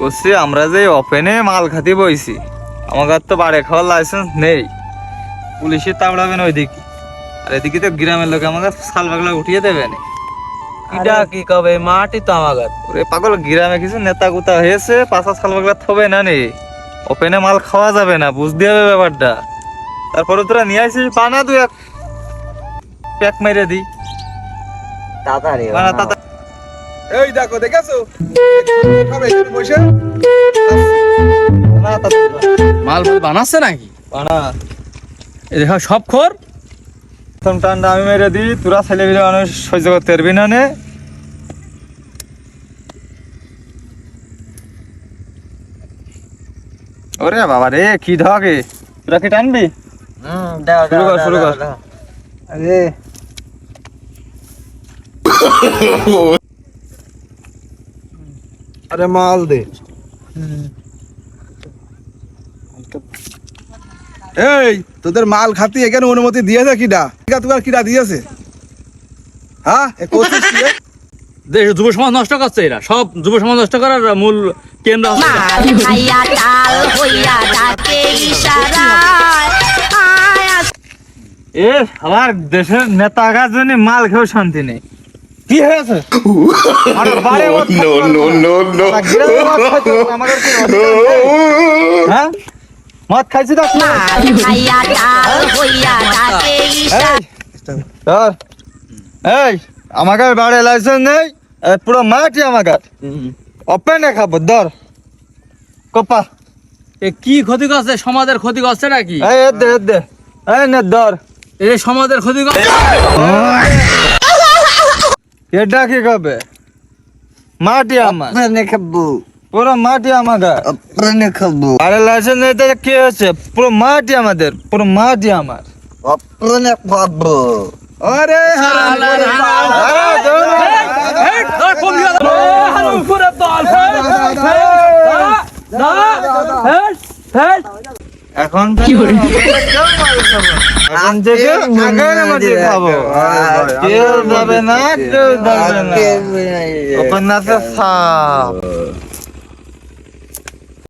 করছি আমরা যে ওপেনে মাল খাতি বইছি, আমার তো বাড়ি খাওয়ার লাইসেন্স নেই, পুলিশের তাবড়াবেন ওইদিকে, আর এদিকে তো গ্রামের লোক আমাদের শাল বাগলা উঠিয়ে দেবে না। কিডা কি কবে মাটি তো আমাগার ওরে পাগল, গ্রামে কিছু নেতা গুতা হয়েছে, পাঁচা শাল বাগলা থবে না নে, ওপেনে মাল খাওয়া যাবে না, বুঝতে হবে ব্যাপারটা। তারপরে তোরা নিয়ে আসিস পানা, তুই এক প্যাক মেরে দি তাড়াতাড়ি পানা তাতা। এই দেখো, দেখেছো সব এখানে বসে না তাতা মাল বানাচ্ছে নাকি? পানা এই দেখো সব খোর প্রথম টান্ডা আমি মেরে দিই, তোরা ছেলেপিলে মানুষ সহ্য করতে পারবি না নে। ওরে বাবা রে, কি ঢকে, তোরা কি টানবি? দাও শুরু কর, শুরু কর। আরে আরে মাল দে। এই তোদের মাল খাতি এখানে অনুমতি দিয়েছে কিডা? তোমার কিডা দিয়েছে? হ্যাঁ, এ করছিস কি রে? দেশ যুব সমাজ নষ্ট করছে এরা, সব যুব সমাজ নষ্ট করার মূল কেন্দ্র হচ্ছে এরা। মাল খাইয়া টাল হইয়া ডাকে ইশারায় এ আমার দেশের নেতা আগার জন্য মাল খেয়েও শান্তি নেই। কি হয়েছে? আরে বারে মদ খাইতে পারবো না। আর গ্রামে মদ খাইতে পারবো না, আমাদের কি অধিকার নেই? হ্যাঁ, মদ খাইছি তো কি হয়েছে? মাল খাইয়া টাল হইয়া ডাকে ইশারায় ধর, এই আমাকে বাড়ি লাইসেন্স নেই, এই পুরো মাটি আমাকে ওপেনে খাবো, ধর কপা, এ কি ক্ষতি করছে, সমাজের ক্ষতি করছে নাকি? এই এ দে, এ দে, এই নে ধর। এই সমাজের ক্ষতি করছে। এটা কি খাবে? মাটি আমার, খাবো পুরো মাটি আমাকে। খাবো আরে লাইসেন্স নেই তো কি হয়েছে? পুরো মাটি আমাদের, পুরো মাটি আমার। খাবো আরে এখন থেকে এখন থেকে আগের মধ্যে খাবো, কেউ যাবে না, কেউ যাবে না, ওপেন আছে সাপ।